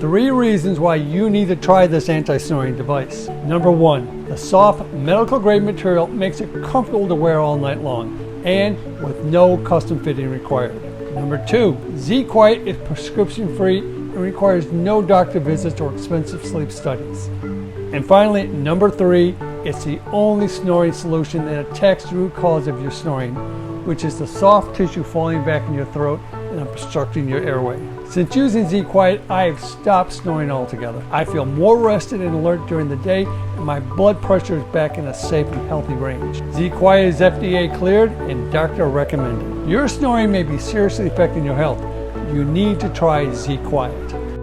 3 reasons why you need to try this anti-snoring device. Number 1, the soft medical grade material makes it comfortable to wear all night long and with no custom fitting required. Number 2, ZQuiet is prescription free and requires no doctor visits or expensive sleep studies. And finally, number 3, it's the only snoring solution that attacks the root cause of your snoring, which is the soft tissue falling back in your throat and obstructing your airway. Since using ZQuiet, I have stopped snoring altogether. I feel more rested and alert during the day, and my blood pressure is back in a safe and healthy range. ZQuiet is FDA cleared and doctor recommended. Your snoring may be seriously affecting your health. You need to try ZQuiet.